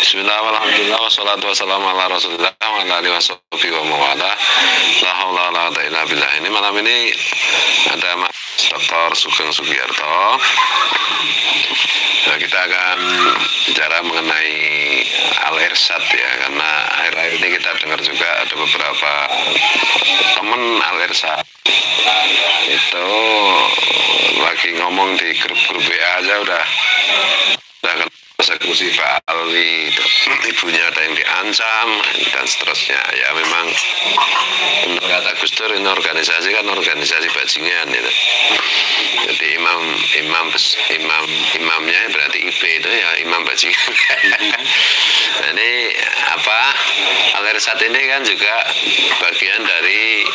Bismillah, alhamdulillah, wassalatu wassalamu ala rasulillah wa ala alihi washabihi wa mawala. La haula wa la quwwata illa billah. Ini malam ini ada Mas Dr. Sugeng Sugiyarto. Nah, kita akan bicara mengenai Al-Irsyad ya, karena akhir-akhir ini kita dengar juga ada beberapa teman Al-Irsyad itu lagi ngomong di grup-grup WA aja udah kena persekusi Pak Alwi, ibunya ada yang diancam dan seterusnya. Ya memang benar kata Gus Dur, ini organisasi kan organisasi bajingan gitu. Jadi imamnya berarti IP itu ya imam bajingan. Nah, ini apa, Al-Irsyad ini kan juga bagian dari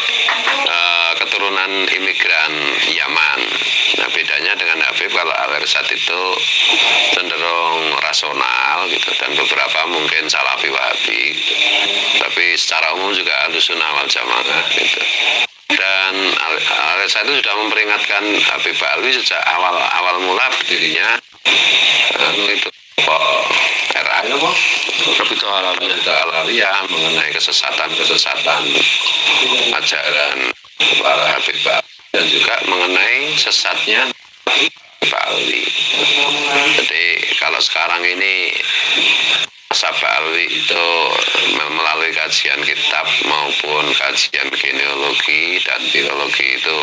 keturunan imigran Yaman. Nah, bedanya dengan Habib, kalau Al-Irsyad itu cenderung rasional gitu, dan beberapa mungkin Salafi Wahabi gitu. Tapi secara umum juga Ahlussunnah wal Jamaah gitu. Dan Al-Irsyad itu sudah memperingatkan Habib Alwi sejak awal mula berdirinya itu RA Alawiyah mengenai kesesatan ajaran para Habib Alwi dan juga mengenai sesatnya Pak Alwi. Jadi kalau sekarang ini Pak Alwi itu melalui kajian kitab maupun kajian genealogi dan filologi itu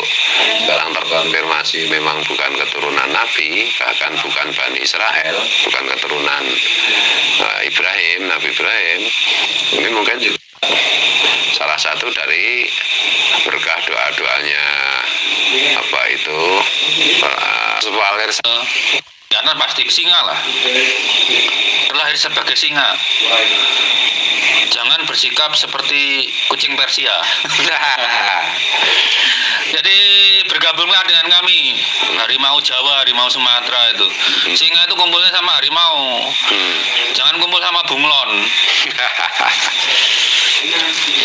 sekarang terkonfirmasi memang bukan keturunan Nabi, bahkan bukan Bani Israel, bukan keturunan Nabi Ibrahim. Ini mungkin juga salah satu dari berkah doa-doanya apa itu sebuah Al-Irsyad. Karena pasti singa lah, terlahir sebagai singa. Jangan bersikap seperti kucing Persia. Jadi bergabunglah dengan kami, harimau Jawa, harimau Sumatera itu. Singa itu kumpulnya sama harimau, jangan kumpul sama bunglon.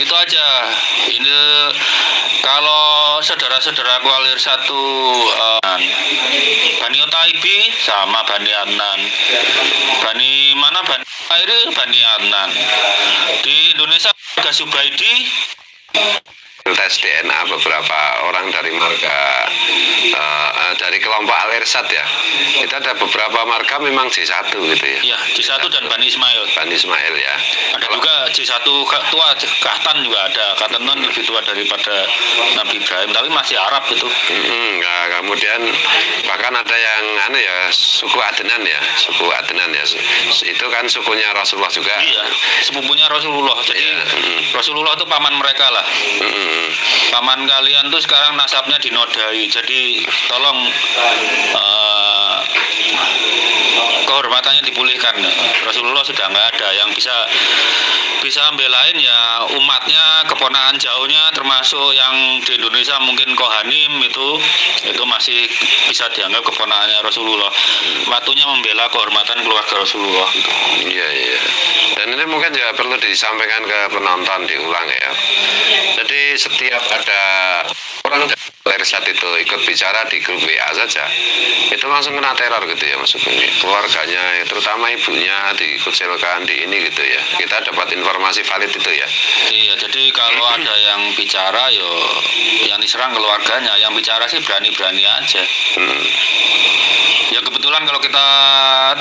Itu aja. Ini kalau saudara-saudaraku Al-Irsyad Bani Utaibi sama Bani Adnan. Bani mana? Bani Airi, Bani Adnan. Di Indonesia ada Subaidi. Tes DNA beberapa orang dari marga dari kelompok Al-Irsyad ya. Itu ada beberapa marga memang J1 gitu ya. Iya, J1 dan Bani Ismail. Bani Ismail ya. Ada juga J1 tua, Kahtan juga ada. Kahtan kan lebih tua daripada Nabi Ibrahim, tapi masih Arab itu. Nah, kemudian bahkan ada yang suku Adnan ya, itu kan sukunya Rasulullah juga. Iya, sepupunya Rasulullah. Jadi Rasulullah itu paman mereka lah. Paman kalian tuh sekarang nasabnya dinodai. Jadi tolong kehormatannya dipulihkan. Rasulullah sudah nggak ada. Yang bisa belain ya umatnya, keponakan jauhnya, termasuk yang di Indonesia mungkin Kohanim itu masih bisa dianggap keponakannya Rasulullah. Waktunya membela kehormatan keluarga Rasulullah. Iya. Dan ini mungkin juga perlu disampaikan ke penonton, diulang ya. Jadi setiap ada orang dari Al-Irsyad itu ikut bicara di grup WA saja, itu langsung kena teror gitu ya, maksudnya keluarganya, terutama ibunya dikucilkan di ini gitu ya. Kita dapat informasi valid itu ya. Iya, jadi kalau ada yang bicara yang diserang keluarganya, yang bicara sih berani-berani aja. Ya kebetulan kalau kita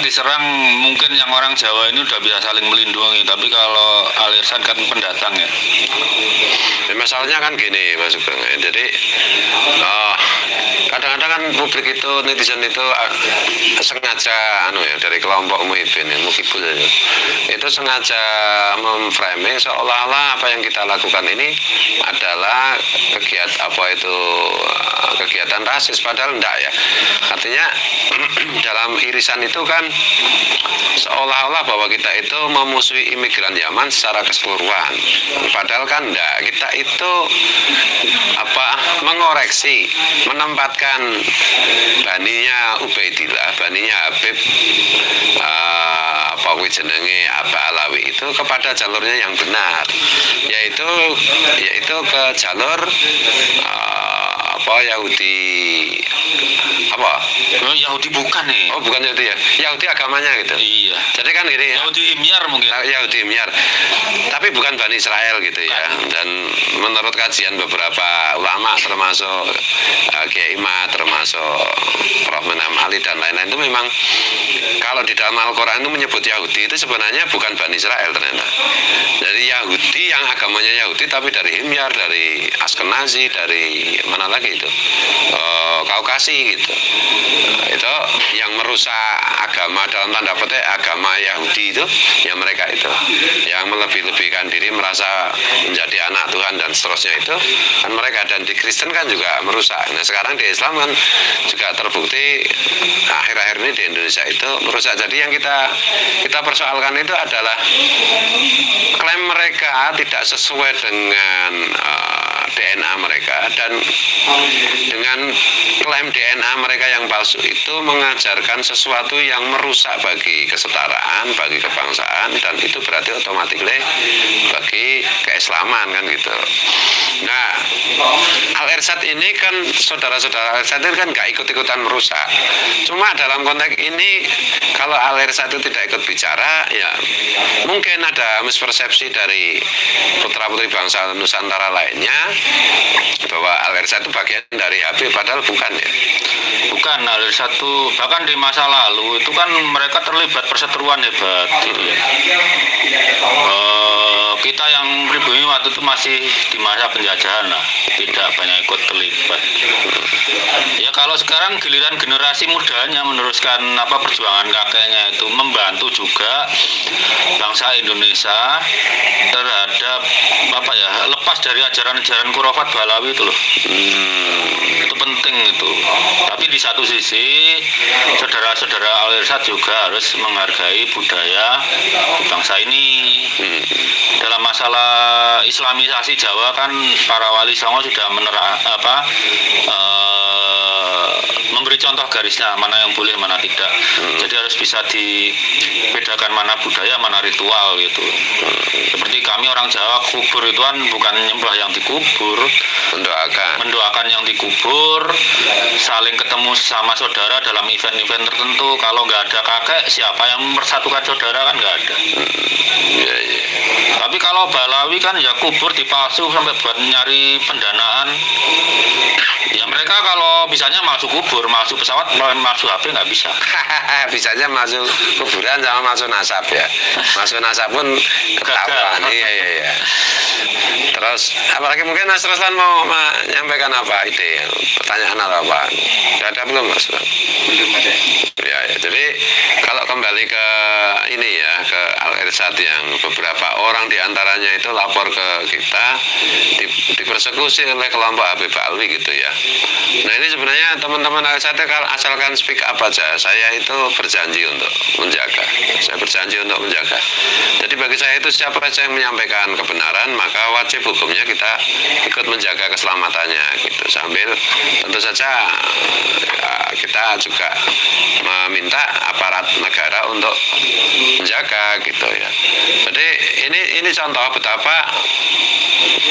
diserang mungkin yang orang Jawa ini udah bisa saling melindungi, tapi kalau Al-Irsyad kan pendatang ya. Masalahnya kan gini Mas Sugeng, jadi kadang-kadang kan publik itu, netizen itu sengaja dari kelompok Muhibin, Muhibul itu sengaja memframing seolah-olah apa yang kita lakukan ini adalah kegiatan rasis, padahal enggak ya. Artinya dalam irisan itu kan seolah-olah bahwa kita itu memusuhi imigran Yaman secara keseluruhan, padahal kan enggak. Kita itu mengoreksi, menempatkan baninya Ubaidillah, baninya Habib Alawi itu kepada jalurnya yang benar, yaitu ke jalur apa Yahudi apa? Oh, Yahudi bukan nih. Oh bukan Yahudi ya, Yahudi agamanya gitu. Iya. Jadi kan gini ya. Yahudi Imyar mungkin. Yahudi Imyar, tapi bukan Bani Israel gitu ya. Dan menurut kajian beberapa ulama termasuk Kiai Imad, termasuk Prof. Menam Ali dan lain-lain itu memang kalau di dalam Al-Quran itu menyebut Yahudi itu sebenarnya bukan Bani Israel ternyata. Jadi Yahudi yang agamanya Yahudi tapi dari Himyar, dari Askenazi, dari mana lagi itu Kaukasi gitu. Itu yang merusak agama dalam tanda petik agama Yahudi itu ya mereka itu yang melebih-lebihkan diri merasa menjadi anak Tuhan dan seterusnya itu kan mereka, dan di Kristen kan juga merusak. Nah sekarang di Islam kan juga terbukti akhir-akhir ini di Indonesia itu merusak. Jadi yang kita persoalkan itu adalah klaim mereka tidak sesuai dengan DNA mereka, dan dengan klaim DNA mereka yang palsu itu mengajarkan sesuatu yang merusak bagi kesetaraan, bagi kebangsaan, dan itu berarti otomatis bagi keislaman kan gitu. Nah, Al-Irsyad ini kan saudara-saudara Al-Irsyad ini kan nggak ikut-ikutan merusak. Cuma dalam konteks ini kalau Al-Irsyad itu tidak ikut bicara, ya mungkin ada mispersepsi dari putra-putri bangsa Nusantara lainnya bahwa Al-Irsyad itu bagian dari Habib, padahal bukan ya. Bukan, Al-Irsyad itu bahkan di masa lalu itu kan mereka terlibat perseteruan hebat gitu ya. Kita yang pribumi waktu itu masih di masa penjajahan lah, tidak banyak ikut terlibat. Ya kalau sekarang giliran generasi mudanya meneruskan perjuangan kakeknya itu, membantu juga bangsa Indonesia terhadap lepas dari ajaran-ajaran Khurafat Balawi itu loh. Itu penting itu. Tapi di satu sisi saudara-saudara Al-Irsyad juga harus menghargai budaya bangsa ini. Dalam masalah Islamisasi Jawa kan para wali songo sudah memberi contoh garisnya mana yang boleh mana tidak. Jadi harus bisa dibedakan mana budaya mana ritual gitu. Seperti kami orang Jawa, kubur itu kan bukan nyembah yang dikubur, mendoakan yang dikubur, saling ketemu sama saudara dalam event-event tertentu. Kalau nggak ada kakek, siapa yang mempersatukan saudara kan nggak ada. Tapi kalau Balawi kan ya kubur dipalsu sampai buat nyari pendanaan. Ya mereka kalau bisanya masuk kubur, masuk pesawat, masuk HP nggak bisa. Bisanya masuk kuburan sama masuk nasab ya. Masuk nasab pun ketahuan. Iya. Terus apalagi mungkin Mas Ruslan mau menyampaikan apa ide, pertanyaan atau apa? Sudah ada belum Mas? Belum ada. Ya, jadi kalau kembali ke ini ya, ke Al-Irsyad yang beberapa orang diantaranya itu lapor ke kita dipersekusi oleh kelompok Habib Alwi gitu ya. Nah ini sebenarnya teman-teman Al-Irsyad kalau asalkan speak up aja, saya itu berjanji untuk menjaga. Saya berjanji untuk menjaga. Jadi bagi saya itu siapa saja yang menyampaikan kebenaran maka wajib hukumnya kita ikut menjaga keselamatannya gitu. Sambil tentu saja ya, kita juga meminta aparat negara untuk menjaga gitu ya. Jadi ini contoh betapa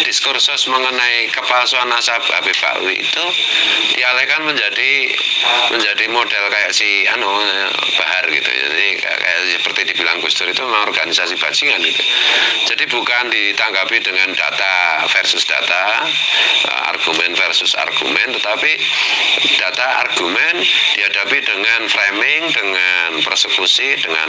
diskursus mengenai kepalsuan nasab Habib Alwi itu dialihkan menjadi model kayak si Bahar gitu. Jadi kayak seperti dibilang Gus Dur itu memang organisasi bajingan gitu. Jadi bukan ditanggapi dengan data versus data, argumen versus argumen, tetapi data argumen dihadapi dengan framing, dengan persekusi, dengan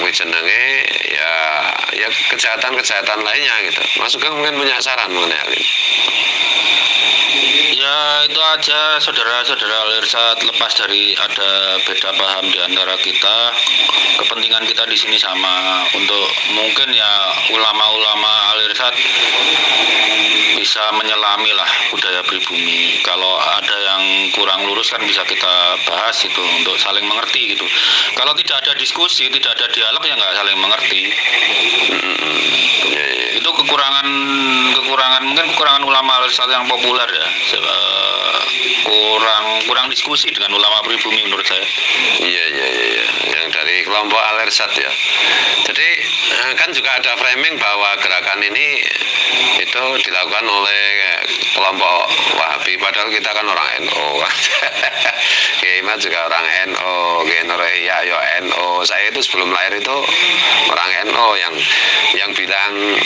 jenenge ya kejahatan-kejahatan lainnya gitu. Mas Sugeng mungkin punya saran mengenai hal ini. Ya itu aja saudara-saudara Al-Irsyad, lepas dari ada beda paham di antara kita, kepentingan kita di sini sama untuk mungkin ya ulama-ulama Al-Irsyad bisa menyelami lah budaya pribumi. Kalau ada yang kurang lurus kan bisa kita bahas itu untuk saling mengerti gitu. Kalau tidak ada diskusi, tidak ada dialog ya nggak saling mengerti. Itu kekurangan mungkin kekurangan ulama Al-Irsyad yang populer ya. Kurang diskusi dengan ulama pribumi menurut saya. Iya. Yang yang dari kelompok Al-Irsyad ya. Jadi kan juga ada framing bahwa gerakan ini itu dilakukan oleh kelompok Wahabi, padahal kita kan orang NU. Kiai Imad juga orang NU, Kiai Nur Ihya ya NU. Saya itu sebelum lahir itu orang NU yang bilang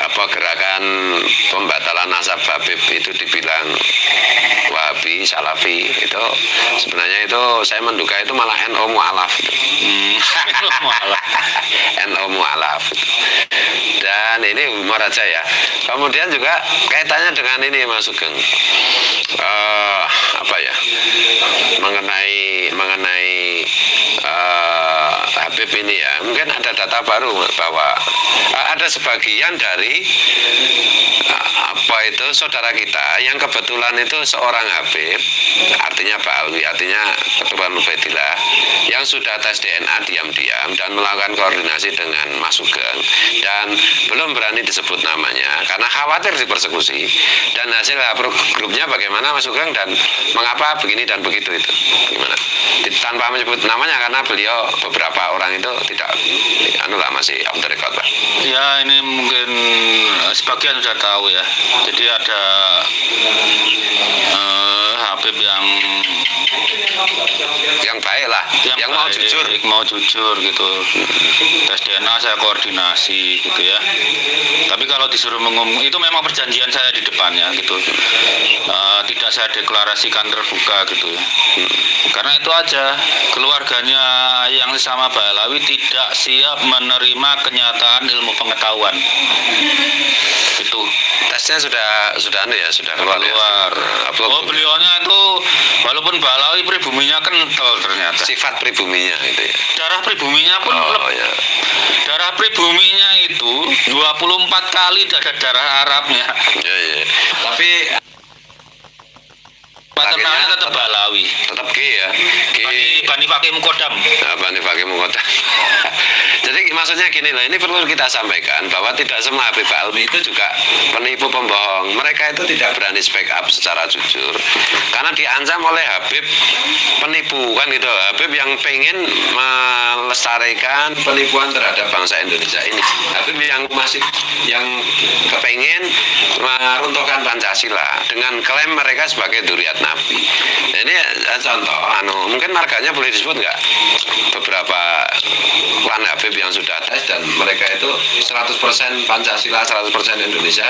apa gerakan pembatalan nasab Habib itu dibilang Wahabi, Salafi, itu sebenarnya itu saya menduga itu malah NU mu'alaf. NU mu'alaf. Dan ini humor aja ya. Kemudian juga kaitannya dengan ini Mas Sugeng, apa ya, mengenai Habib ini ya, mungkin ada data baru bahwa ada sebagian dari apa itu saudara kita yang kebetulan itu seorang Habib, artinya Pak Alwi, artinya Ketua Nubaidillah, yang sudah tes DNA diam-diam dan melakukan koordinasi dengan Mas Sugeng dan belum berani disebut namanya karena khawatir dipersekusi, dan hasil grupnya bagaimana Mas Sugeng dan mengapa begini dan begitu itu gimana, tanpa menyebut namanya karena beliau beberapa orang itu tidak masih off the record, Pak. Ya, ini mungkin sebagian sudah tahu ya. Jadi ada Habib yang baik lah, yang baik, mau jujur gitu. Tes DNA saya koordinasi gitu ya. Tapi kalau disuruh mengumum, itu memang perjanjian saya di depannya gitu. Tidak saya deklarasikan terbuka gitu ya. Karena itu aja, keluarganya yang sesama Balawi tidak siap menerima kenyataan ilmu pengetahuan. Itu tesnya sudah keluar. Oh, beliaunya itu walaupun Balawi pribuminya kental ternyata. Sifat pribuminya itu ya. Darah pribuminya pun ya. Darah pribuminya itu 24 kali ada darah Arabnya. Ya. Tapi paternalnya tetap Balawi. Tetap G ya. Bani Fakih Mukodam. Bani Fakih Mukodam. Jadi maksudnya gini loh, ini perlu kita sampaikan bahwa tidak semua Habib Alwi itu juga penipu pembohong. Mereka itu tidak berani speak up secara jujur karena diancam oleh Habib penipu kan gitu. Habib yang pengen melestarikan penipuan terhadap bangsa Indonesia ini. Habib yang kepengen meruntuhkan Pancasila dengan klaim mereka sebagai dzurriyyat Nabi. Ini contoh, mungkin marganya boleh disebut nggak? Beberapa klan Habib yang sudah tes dan mereka itu 100% Pancasila, 100% Indonesia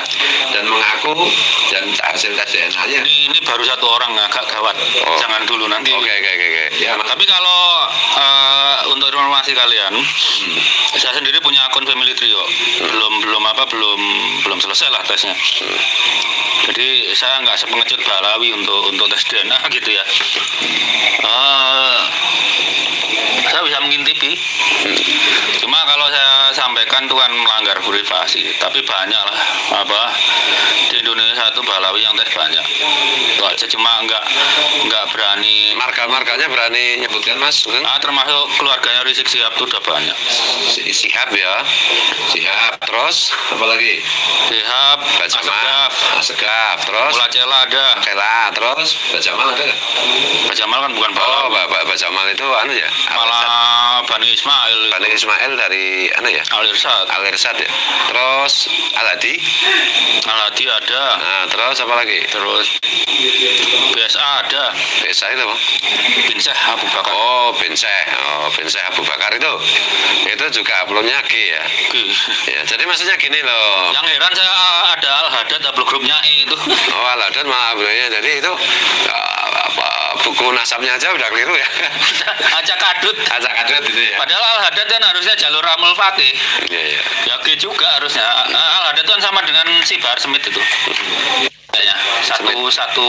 dan mengaku, dan hasil tes DNA-nya. Ini baru satu orang, agak gawat. Jangan dulu nanti. Oke. Ya, tapi kalau untuk informasi kalian, saya sendiri punya akun Family Trio. Belum selesai lah tesnya. Jadi saya nggak sepengecut Balawi untuk tes DNA gitu ya. Saya bisa mengintipi. Cuma kalau saya sampaikan itu kan melanggar privasi. Tapi banyak lah di Indonesia itu Balawi yang tes banyak. Itu aja, cuma nggak berani. Marga-marganya berani nyebutkan Mas? Termasuk keluarganya Rizik Sihab itu udah banyak. Sihab ya. Sihab. Terus apa lagi? Sihab, Asegaf. Terus Mula Cela ada. Terus Bajamal ada nggak? Bajamal kan bukan Balawi. Bajamal itu ya. Malah Bani Ismail. Bani Ismail dari ya? Al-Irsyad ya. Terus Al-Hadi ada. Nah, terus apa lagi? Terus BSA ada. BSA itu Bang? Bin Syekh Abu Bakar. Bin Syekh Abu Bakar itu juga uploadnya G ya. Ya, jadi maksudnya gini loh. Yang heran saya ada Al-Hadad upload grupnya itu. Al-Hadad malah uploadnya, jadi itu buku nasabnya aja udah keliru ya. Acak kadut itu ya. Padahal Al-Hadad kan harusnya jalur Amul Fakih. Iya. Ya G juga harusnya. Al-Hadad kan sama dengan si Bahar Smith itu. Satu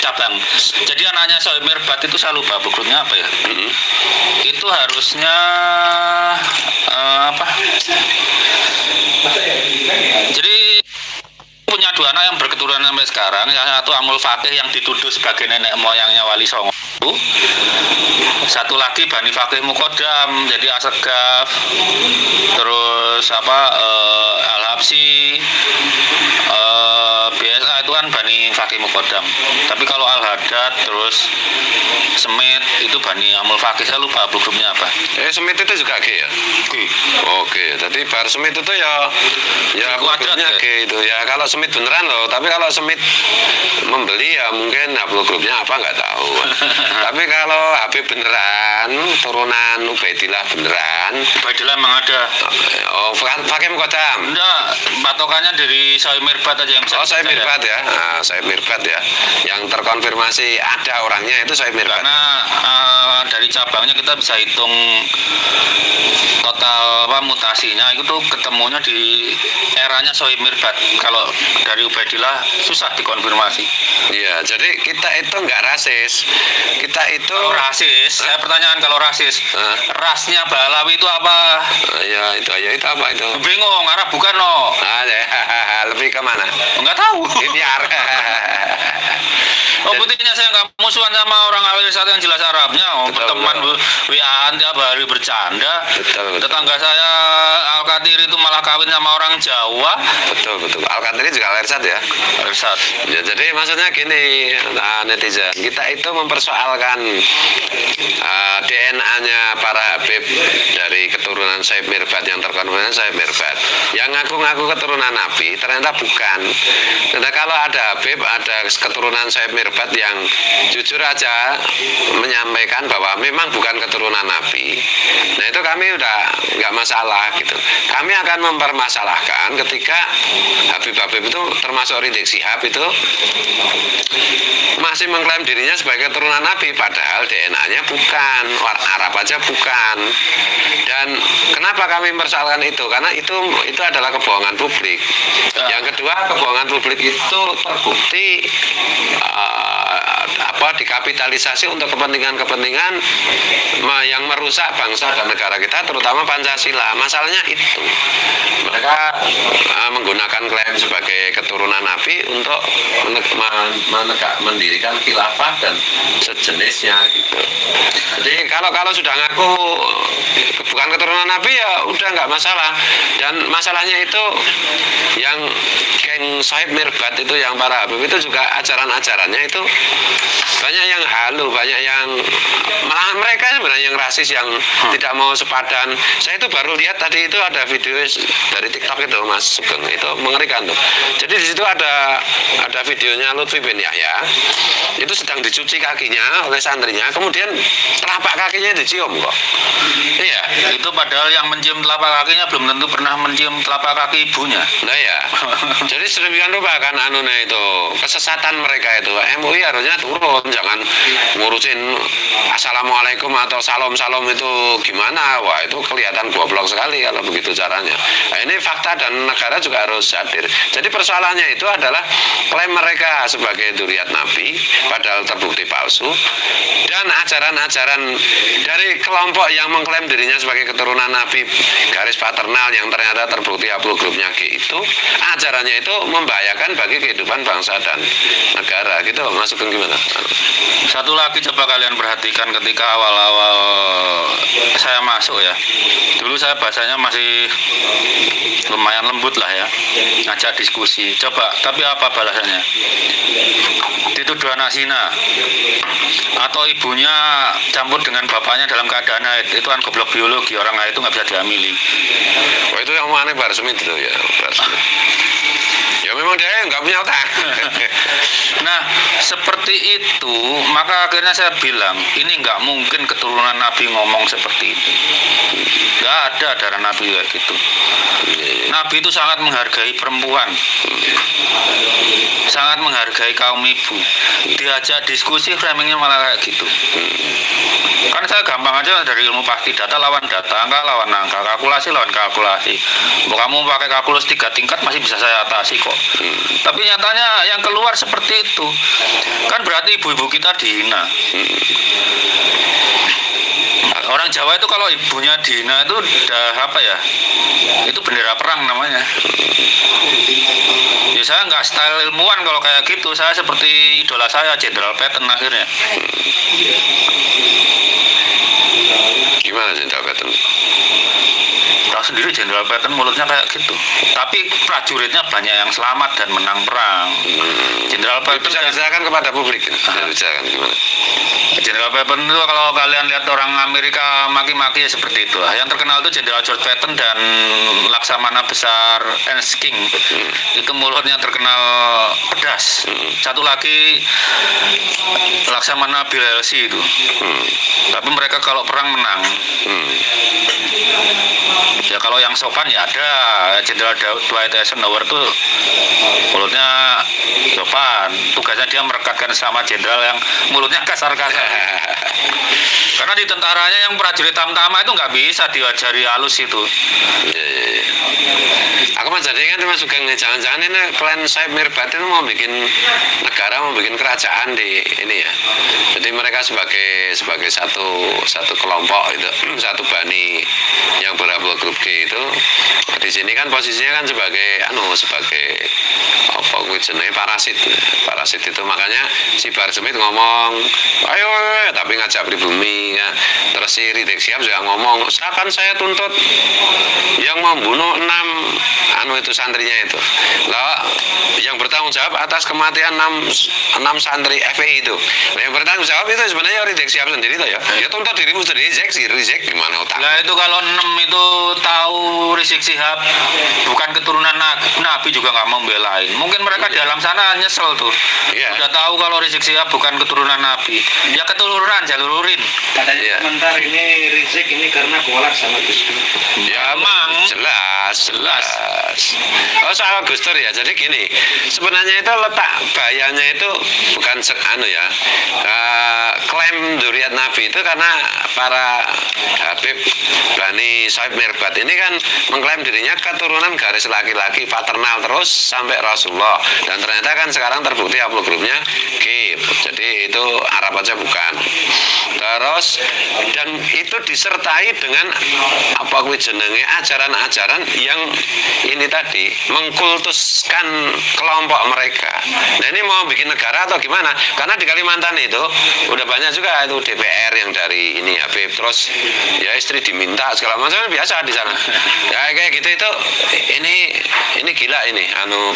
cabang. Jadi anaknya Sohib Mirbat itu saya lupa bukunya apa ya. Itu harusnya jadi punya dua anak yang berketurunan sampai sekarang. Yang satu Amul Fakih yang dituduh sebagai nenek moyangnya Wali Songo. Satu lagi Bani Fakih Mukodam, jadi Asegaf. Terus Al-Habsyi, BSA itu kan Bani Fakih Muqaddam. Tapi kalau Al Haddad terus Semit itu Bani Amul Fakih, saya lupa grupnya apa. Semit itu juga G ya? G. Oke, jadi Bar Semit itu ya Kuadrat grupnya ya? G itu ya. Kalau Semit beneran loh, tapi kalau Semit membeli ya mungkin grupnya apa nggak tahu. Tapi kalau Habib beneran, turunan Ubaidillah beneran. Ubaidillah emang ada. Oh, Fakih Muqaddam. Enggak, patokannya dari Sohib Mirbat aja yang Oh, Sohib Mirbat ya. Nah, Sohib Mirbat ya. Yang terkonfirmasi ada orangnya itu Sohib Mirbat. Karena dari cabangnya kita bisa hitung total mutasinya itu tuh ketemunya di eranya Sohib Mirbat. Kalau dari Ubaidillah susah dikonfirmasi. Iya, jadi kita itu nggak rasis. Kita itu Kalau rasis, saya pertanyaan kalau rasis, rasnya Balawi itu apa? ya itu apa itu? Bingung, Arab bukan no. Lebih ke mana? Enggak tahu. Inyar. Oh, buktinya saya nggak musuhan sama orang awal satu yang jelas Arabnya. Oh, berteman WA-an tiap hari bercanda. Betul. Tetangga saya Al-Qadir itu malah kawin sama orang Jawa. Betul. Al-Qadir juga Al-Irsad ya. Al-Irsad. Ya, jadi maksudnya gini, netizen, kita itu mempersoalkan DNA-nya para Habib dari keturunan Sohib Mirbat yang terkonfirmasi Sohib Mirbat. Yang ngaku-ngaku keturunan Nabi ternyata bukan. Karena kalau ada Habib, ada keturunan Sohib Mirbat yang jujur aja menyampaikan bahwa memang bukan keturunan Nabi, nah itu kami udah nggak masalah gitu. Kami akan mempermasalahkan ketika Habib-Habib itu termasuk Rizik Syihab itu masih mengklaim dirinya sebagai keturunan Nabi, padahal DNA-nya bukan, Arab aja bukan. Dan kenapa kami mempersoalkan itu? Karena itu adalah kebohongan publik. Yang kedua, kebohongan publik itu terbukti dikapitalisasi untuk kepentingan-kepentingan yang merusak bangsa dan negara kita, terutama Pancasila. Masalahnya itu mereka menggunakan klaim sebagai keturunan Nabi untuk mendirikan khilafah dan sejenisnya gitu. Jadi kalau sudah ngaku bukan keturunan Nabi ya udah nggak masalah. Dan masalahnya itu yang geng Sohib Mirbat itu, yang para Habib itu juga ajaran-ajarannya itu banyak yang halu, banyak yang malah mereka sebenarnya yang rasis, yang tidak mau sepadan. Saya itu baru lihat tadi itu ada video dari TikTok itu Mas Sugeng, itu mengerikan tuh. Jadi di situ ada videonya Lutfi bin Yahya, itu sedang dicuci kakinya oleh santrinya, kemudian telapak kakinya dicium kok. Iya, itu padahal yang mencium telapak kakinya belum tentu pernah mencium telapak kaki ibunya. Nah ya, jadi sedemikian rupa kan itu kesesatan mereka itu. MUI harusnya turun, jangan ngurusin assalamualaikum atau salam itu gimana. Wah, itu kelihatan goblok sekali kalau begitu caranya. Nah, ini fakta dan negara juga harus hadir. Jadi persoalannya itu adalah klaim mereka sebagai dzurriyyat Nabi padahal terbukti palsu, dan ajaran-ajaran dari kelompok yang mengklaim dirinya sebagai keturunan Nabi garis paternal yang ternyata terbukti haplogrupnya G itu, ajarannya itu membahayakan bagi kehidupan bangsa dan negara gitu. Masuk ke gimana? Satu lagi coba kalian perhatikan ketika awal-awal saya masuk ya. Dulu saya bahasanya masih lumayan lembut lah ya, ngajak diskusi. Coba, tapi apa balasannya? Dituduh anak zina atau ibunya campur dengan bapaknya dalam keadaan haid. Itu kan goblok biologi, orang haid itu nggak bisa dihamili. Oh, itu yang aneh Bar Semit itu ya. Ya memang dia nggak punya otak. Nah, seperti itu, maka akhirnya saya bilang, ini nggak mungkin keturunan Nabi ngomong seperti itu. Nggak ada darah Nabi kayak gitu. Nabi itu sangat menghargai perempuan, sangat menghargai kaum ibu. Diajak diskusi, framingnya malah kayak gitu. Kan saya gampang aja dari ilmu pasti, data lawan data, angka lawan angka, kalkulasi lawan kalkulasi. Mau kamu pakai kalkulus 3 tingkat masih bisa saya atasi kok. Tapi nyatanya yang keluar seperti itu, kan berarti ibu-ibu kita dihina. Orang Jawa itu kalau ibunya dihina itu udah apa ya? Itu bendera perang namanya. Ya saya nggak style ilmuwan kalau kayak gitu. Saya seperti idola saya, Jenderal Patton akhirnya. Gimana Jenderal Patton? Tahu sendiri Jenderal Patton mulutnya kayak gitu. Tapi prajuritnya banyak yang selamat dan menang perang. Jenderal Patton bisa diserahkan kepada publik. Diserahkan gimana? Jenderal Patton itu kalau kalian lihat orang Amerika maki-maki ya seperti itu. Yang terkenal itu Jenderal George Patton dan Laksamana Besar Ernest King. Itu mulutnya terkenal pedas. Satu lagi Laksamana Bill Halsey itu. Tapi mereka kalau perang menang. Ya kalau yang sopan ya ada Jenderal Dwight Eisenhower tuh mulutnya sopan. Tugasnya dia merekatkan sama jenderal yang mulutnya kasar-kasar. Karena di tentaranya yang prajurit tamtama itu nggak bisa diajari halus itu. Aku mah jadi kan Mas Sugeng, jangan-jangan ini klan Saib Mirdad itu mau bikin negara, mau bikin kerajaan di ini ya. Jadi mereka sebagai satu kelompok itu, satu bani yang berhaplogrup G itu di sini kan posisinya kan sebagai apa jenenge parasit. Parasit itu makanya si Bahar Smith ngomong, ayo tapi ngajak pribumi ya. Terus si Rizik Syihab juga ngomong, akan saya tuntut yang membunuh 6 itu santrinya itu. Lah yang bertanggung jawab atas kematian 6 santri FPI itu. Nah, yang bertanggung jawab itu sebenarnya Rizik Syihab sendiri tuh ya. Ya tuntut dirimu sendiri, Rizik gimana otak. Nah itu kalau 6 itu tahu Rizik Syihab bukan keturunan Nabi juga nggak membelain. Mungkin mereka di alam sana nyesel tuh. Iya. Udah tahu kalau Rizik Syihab bukan keturunan Nabi. Ya keturunan jalurin. Katanya komentar ini Rizik ini karena kolak sama Gus Dur. Ya emang jelas. Oh soal Gus Dur ya. Jadi gini, sebenarnya itu letak bahayanya itu bukan klaim dzurriyyat Nabi itu karena para Habib Bani Saib Mirdad ini kan mengklaim dirinya keturunan garis laki-laki paternal terus sampai Rasulullah, dan ternyata kan sekarang terbukti haplogrupnya G. Jadi itu Arab aja bukan. Terus dan itu disertai dengan apa kuwi jenenge ajaran-ajaran yang ini tadi mengkultuskan kelompok mereka. Nah ini mau bikin negara atau gimana? Karena di Kalimantan itu udah banyak juga itu DPR yang dari ini Habib, terus ya istri diminta segala macam, biasa di sana. Ya kayak gitu itu ini gila ini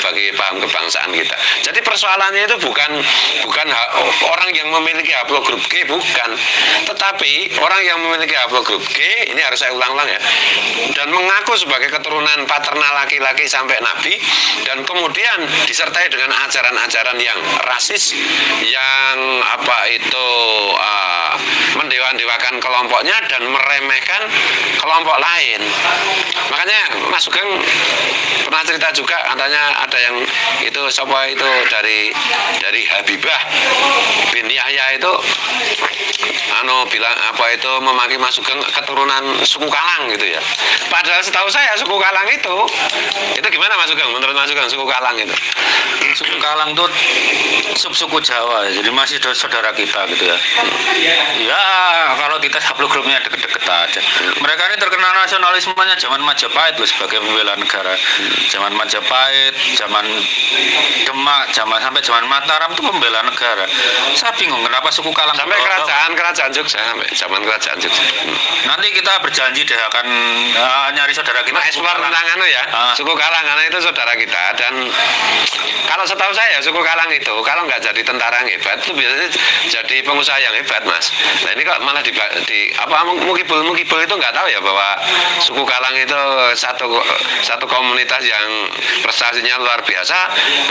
bagi paham kebangsaan kita. Jadi persoalannya itu bukan orang yang memiliki haplogrup G, bukan. Tetapi orang yang memiliki haplogrup G ini harus saya ulang-ulang ya. Dan mengaku sebagai keturunan paternal laki-laki sampai Nabi, dan kemudian disertai dengan ajaran-ajaran yang rasis, yang mendewa-dewakan kelompoknya dan meremehkan kelompok lain. Makanya Mas Sugeng pernah cerita juga, katanya ada yang itu dari Habibah bin Yahya itu bilang memaki Mas Sugeng keturunan suku Kalang gitu ya. Padahal setahu saya suku Kalang itu gimana Mas Sugeng? Menurut Mas Sugeng suku Kalang itu? Suku Kalang itu subsuku Jawa, jadi masih saudara kita gitu ya. Ya kalau kita haplogrupnya deket-deket aja. Mereka ini terkenal nasionalismenya zaman Majapahit loh, sebagai pembela negara. Zaman Majapahit, zaman Demak, sampai zaman Mataram itu pembela negara. Saya bingung kenapa suku Kalang sampai kerajaan Jogja, sampai zaman kerajaan Jogja. Nanti kita berjanji deh akan nyari saudara kita. Eksplor tentang suku Kalang, karena itu saudara kita. Dan kalau setahu saya suku Kalang itu kalau nggak jadi tentara yang hebat itu biasanya jadi pengusaha yang hebat, Mas. Nah ini kok malah Mukibul itu nggak tahu ya bahwa suku Kalang itu satu komunitas yang prestasinya luar biasa,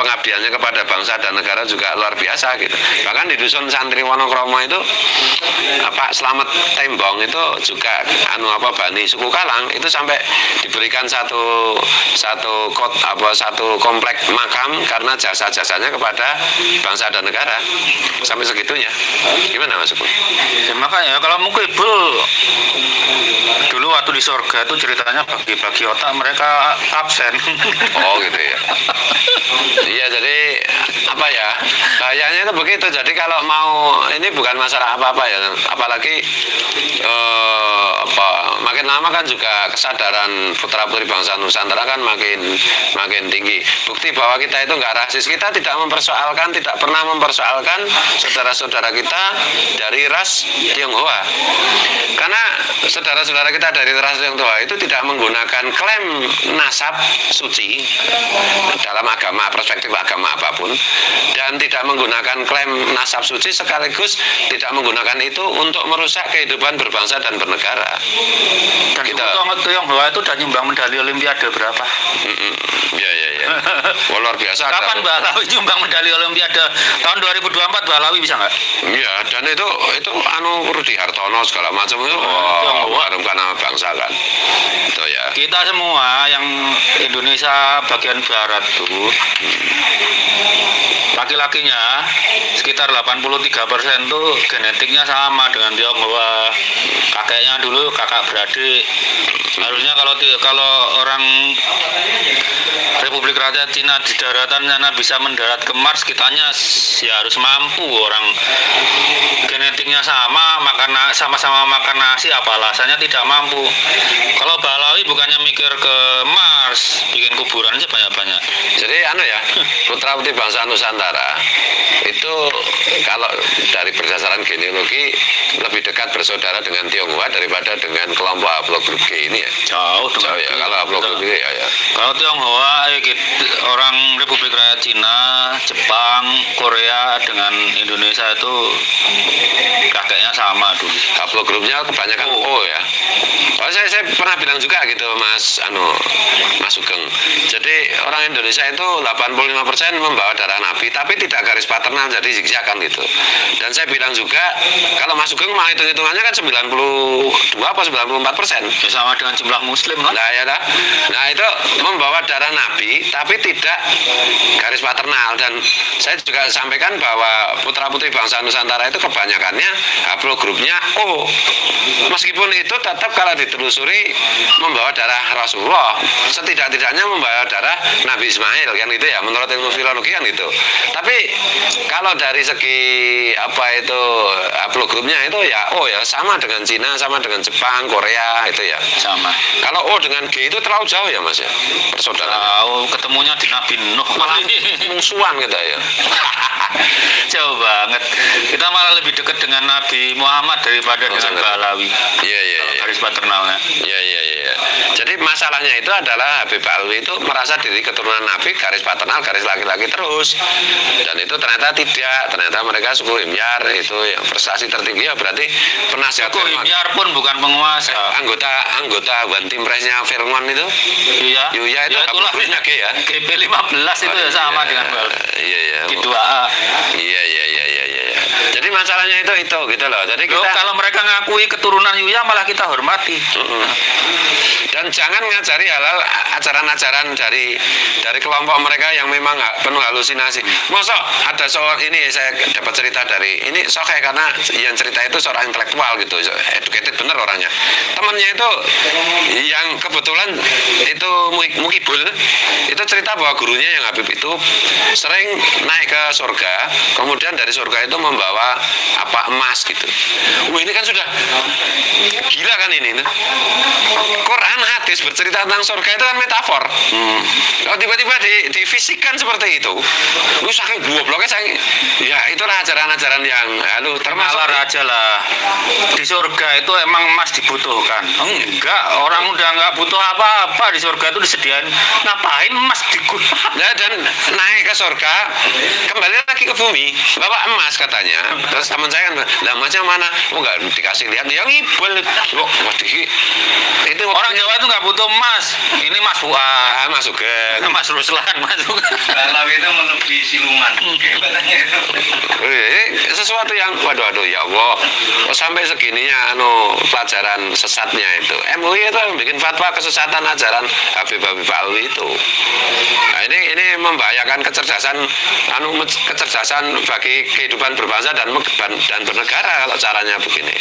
pengabdiannya kepada bangsa dan negara juga luar biasa gitu. Bahkan di dusun Santri Wonokromo itu Slamet Tembong itu juga Bani suku Kalang itu sampai diberikan satu komplek makam karena jasa-jasanya kepada bangsa dan negara, sampai segitunya. Gimana Mas Sugeng? Ya, makanya kalau Mukibul dulu waktu di surga itu ceritanya bagi-bagi otak mereka absen. Oh gitu ya. Iya, jadi bahayanya itu begitu. Jadi kalau mau, ini bukan masalah apa-apa ya, apalagi makin lama kan juga kesadaran putra-putri bangsa Nusantara kan makin tinggi. Bukti bahwa kita itu nggak rasis, kita tidak pernah mempersoalkan saudara-saudara kita dari ras Tionghoa. Karena saudara-saudara kita dari ras Tionghoa itu tidak menggunakan menggunakan klaim nasab suci dalam agama, perspektif agama apapun, dan tidak menggunakan klaim nasab suci sekaligus tidak menggunakan itu untuk merusak kehidupan berbangsa dan bernegara. Dan Kita Tionghoa itu udah nyumbang medali Olimpiade berapa? ya. Wah, luar biasa. Kapan Mbak Alawi nyumbang medali Olimpiade? Tahun 2024 Mbak Alawi bisa nggak? Iya, dan itu Rudi Hartono segala macam itu mengharumkan nama bangsa kan. Itu ya. Kita semua yang Indonesia bagian barat tuh laki-lakinya sekitar 83% tuh genetiknya sama dengan Tionghoa. Kakeknya dulu kakak beradik. Harusnya kalau orang Republik Rakyat Cina di daratan sana bisa mendarat ke Mars, kitanya ya harus mampu. Orang genetiknya sama-sama makan nasi, apa alasannya tidak mampu? Kalau Balawi bukannya mikir ke Mars, bikin kuburan aja banyak-banyak. Jadi ya, putra putri bangsa Nusantara itu kalau dari berdasarkan genealogi lebih dekat bersaudara dengan Tionghoa daripada dengan kelompok haplogrup G ini ya. Jauh Ya, kalau haplogrup G ya. Kalau Tionghoa orang Republik Rakyat Cina, Jepang, Korea dengan Indonesia itu kakeknya sama dulu. Haplogrupnya kebanyakan O ya. Oh, saya pernah bilang juga gitu Mas Sugeng. Jadi orang Indonesia itu 85% membawa darah Nabi, tapi tidak garis paternal, jadi zigzag kan gitu. Dan saya bilang juga kalau Mas Sugeng mah hitung-hitungannya kan 92 apa 94%. Ya, sama dengan jumlah Muslim lah. Nah itu membawa darah Nabi, tapi tidak garis paternal. Dan saya juga sampaikan bahwa putra putri bangsa Nusantara itu kebanyakannya haplogrupnya O. Meskipun itu tetap kalau ditelusuri membawa darah Rasulullah, setidak-tidaknya membawa darah Nabi Ismail kan gitu ya, menurut ilmu filologi kan gitu. Tapi kalau dari segi haplogrupnya itu ya O ya, sama dengan Cina, sama dengan Jepang, Korea itu ya. Sama. Kalau O dengan G itu terlalu jauh ya Mas ya, persaudaraan. Ketemunya di Nabi Nuh Malah musuhan kita ya. jauh banget. Kita malah lebih dekat dengan Nabi Muhammad daripada dengan Balawi. Iya. Garis paternalnya. Iya. Jadi masalahnya itu adalah Habib Alwi itu merasa diri keturunan Nabi, garis paternal, garis laki-laki terus. Dan itu ternyata tidak. Ternyata mereka suku Himyar itu yang prestasi tertinggi ya berarti penasihat Suku Himyar pun bukan penguasa. Anggota One Team Press-nya Firman itu. Yuya itu haplogrupnya G ya. GP 15 itu ya sama dengan Balawi. Iya. G2A. Iya. Jadi masalahnya itu gitu loh. Jadi kita kalau mereka ngakui keturunan Yuya malah kita hormati. Dan jangan ngajari halal ajaran-ajaran dari kelompok mereka yang memang penuh halusinasi. Masa ada soal ini saya dapat cerita dari ini Sohe, karena yang cerita itu seorang intelektual gitu, educated bener orangnya. Temannya itu yang kebetulan itu Mukibul itu cerita bahwa gurunya yang Habib itu sering naik ke surga, kemudian dari surga itu membawa emas gitu. Wah, ini kan sudah gila kan ini. Quran hadis bercerita tentang surga itu kan metafor. Kalau tiba-tiba difisikkan seperti itu, lu saking gobloknya ya itulah ajaran-ajaran yang termasuk aja lah. Di surga itu emang emas dibutuhkan. Enggak, orang udah nggak butuh apa-apa di surga itu disediain. Ngapain emas digunakan? Nah, dan naik ke surga, kembali lagi ke bumi, bawa emas katanya. Terus teman saya kan, lah emasnya mana? Oh nggak dikasih lihat, yang ngibul. Itu orang Jawa itu nggak butuh emas. Ini Mas Fuad, Mas Sugeng, Mas Ruslan, Mas Balawi itu melebihi siluman. Katanya itu. Ini sesuatu yang waduh ya Allah, sampai segininya pelajaran sesatnya itu. MUI itu bikin fatwa kesesatan ajaran Habib Alwi itu. Nah, ini membahayakan kecerdasan bagi kehidupan berbangsa dan bernegara kalau caranya begini.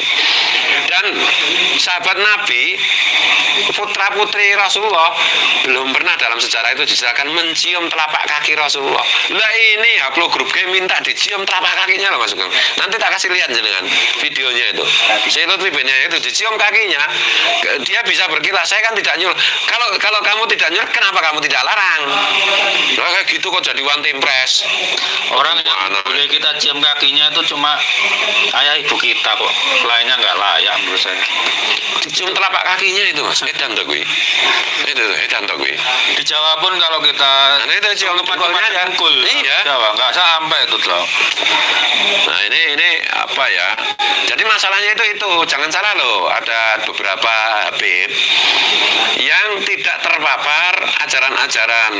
Dan sahabat Nabi, putra putri Rasulullah belum pernah dalam sejarah itu diserahkan mencium telapak kaki Rasulullah. Lah ini haplogrup G minta dicium telapak kakinya loh Mas Sugeng. Nanti tak kasih lihat jenengan videonya itu. Si Lutfi Benya itu dicium kakinya, dia bisa berkilah. Saya kan tidak nyuruh. Kalau kamu tidak nyuruh, kenapa kamu tidak larang? Nah, kayak gitu kok jadi One Team Press. Orang yang boleh kita cium kakinya itu cuma ayah ibu kita kok, lainnya nggak layak. layak menurut saya. Cium telapak kakinya itu Mas, edan tuh gue. Itu edan tuh gue. Di Jawa pun kalau kita Nah itu cium tempat-tempat tukulnya ya. mukul, Iya. Jawa nggak sampai itu loh. Nah ini apa ya? Jadi masalahnya itu jangan salah loh. Ada beberapa Habib yang tidak terpapar ajaran-ajaran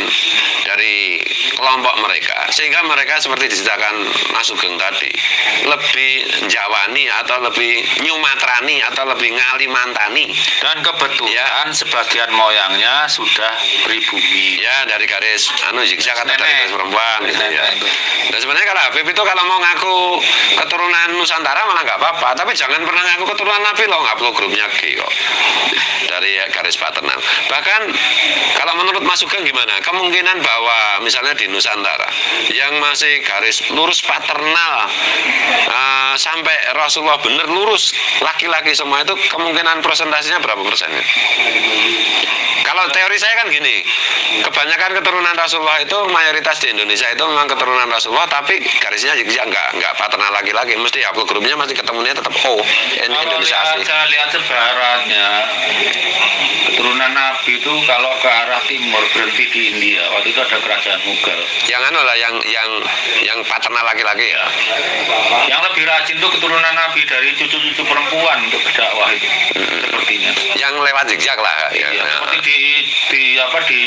dari kelompok mereka, sehingga mereka seperti diceritakan Mas Sugeng tadi, lebih Jawani atau lebih Nyumatrani atau lebih Ngalimantani. Dan kebetulan sebagian moyangnya sudah pribumi. Ya dari garis zigzag atau dari garis perempuan gitu ya. Dan sebenarnya kalau Habib itu kalau mau ngaku keturunan Nusantara malah nggak apa-apa, tapi jangan pernah ngaku keturunan Nabi loh, nggak perlu grupnya G kok dari garis paternal. Bahkan kalau menurut Mas Sugeng gimana? Kemungkinan bahwa misalnya di Nusantara yang masih garis lurus paternal sampai Rasulullah bener lurus laki-laki semua itu kemungkinan presentasinya berapa persennya? Kalau teori saya kan gini, kebanyakan keturunan Rasulullah itu mayoritas di Indonesia itu memang keturunan Rasulullah, tapi garisnya juga nggak paternal lagi-lagi, mesti haplogrupnya masih ketemunya tetap Indonesia asli. Saya lihat sebarannya keturunan Nabi itu kalau ke arah timur berhenti di India. Waktu itu ada kerajaan Mughal. Yang lah yang paternal laki-laki ya. Yang lebih rajin itu keturunan Nabi dari cucu-cucu perempuan untuk berdakwah itu. Sepertinya. Yang lewat zigzag lah. Iya, seperti di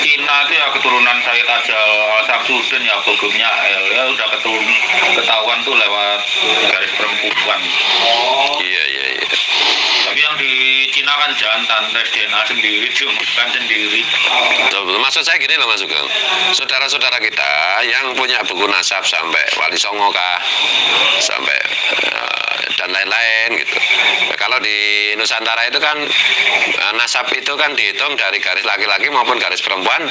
Cina itu ya keturunan Said Ajal Samsudin ya haplogrupnya L ya udah ketahuan tuh lewat garis perempuan. Iya. Tapi yang di Cina kan jantan, tes DNA sendiri, diumumkan sendiri. Betul. Maksud saya gini loh Mas Sugeng, saudara-saudara kita yang punya buku nasab sampai Wali Songo kah, sampai dan lain-lain gitu. Kalau di Nusantara itu kan nasab itu kan dihitung dari garis laki-laki maupun garis perempuan,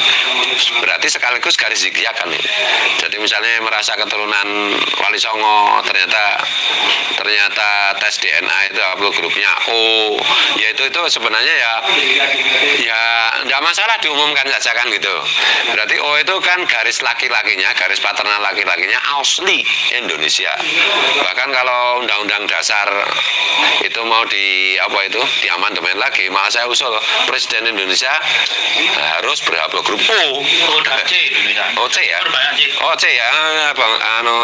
berarti sekaligus garis zigzag kan ini. Jadi misalnya merasa keturunan Wali Songo, ternyata tes DNA itu haplogrupnya O, ya itu sebenarnya ya nggak masalah diumumkan saja kan gitu. Berarti O itu kan garis laki-lakinya, garis paternal laki-lakinya asli Indonesia. Bahkan kalau undang-undang dasar itu mau diamandemen lagi, malah saya usul Presiden Indonesia harus berhaplogrup O. Dan C Indonesia. Oh C ya. Oh C ya, Bang.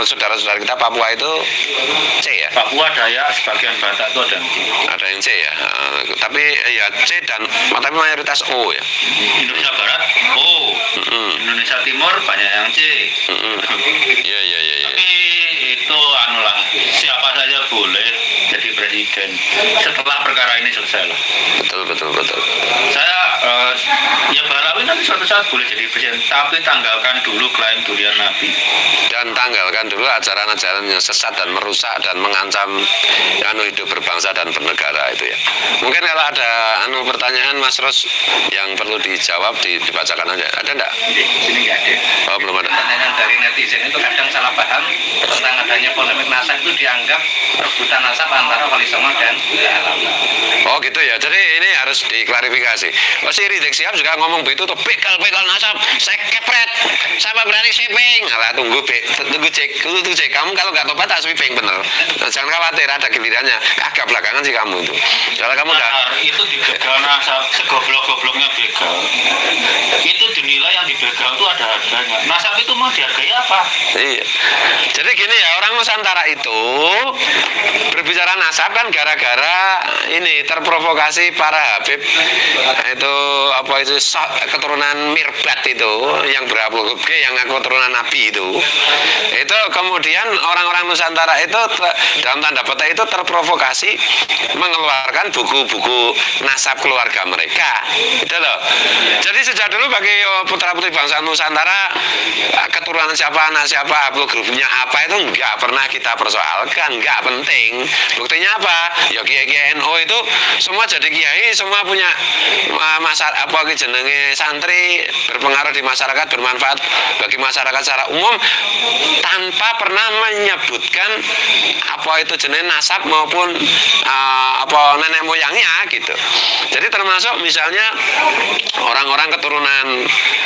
Saudara-saudara kita Papua itu C ya. Papua Dayak sebagian Batak itu ada yang C ya. Tapi ya C tapi mayoritas O ya. Indonesia Barat O. Indonesia Timur banyak yang C. Iya. Tapi itu siapa saja boleh jadi presiden setelah perkara ini selesai lah. Betul. Saya ya Balawi nanti suatu saat boleh jadi presiden, tapi tanggalkan dulu klaim durian Nabi. Dan tanggalkan dulu ajaran-ajaran yang sesat dan merusak dan mengancam hidup berbangsa dan bernegara itu ya. Mungkin kalau ada pertanyaan Mas Ros yang perlu dijawab dibacakan aja. Ada enggak? Di sini nggak ada. Oh belum ada. Pertanyaan dari netizen itu kadang salah paham tentang adanya polemik nasab, itu dianggap rebutan nasab antara Wali Songo dan Alam. Oh gitu ya. Jadi ini harus diklarifikasi. Si Rizik Syihab juga ngomong begitu tuh, bekal nasab, saya kepret, siapa berani sweeping. Alah tunggu cek. Kamu kalau nggak tobat tak sweeping bener. Jangan khawatir, ada gilirannya. Kagak belakangan sih kamu itu. Kalau kamu udah itu dibegal nasab, segoblok-gobloknya begal. Itu dinilai yang dibegal itu ada harganya. Nasab itu mau dihargai apa? Iya. Jadi gini ya, orang Nusantara itu berbicara nasab kan gara-gara ini terprovokasi para Habib itu keturunan Mirbat itu yang berhaplogrup G yang keturunan Nabi itu kemudian orang-orang Nusantara itu dalam tanda petik itu terprovokasi mengeluarkan buku-buku nasab keluarga mereka itu loh. Jadi sejak dulu bagi putra-putri bangsa Nusantara keturunan siapa, anak siapa, haplogrupnya apa itu nggak pernah kita persoalkan, nggak penting. Buktinya apa? Ya kiai NU itu semua jadi kiai, semua punya jenenge santri, berpengaruh di masyarakat, bermanfaat bagi masyarakat secara umum tanpa pernah menyebutkan apa itu jenis nasab maupun nenek moyangnya gitu. Jadi termasuk misalnya orang-orang keturunan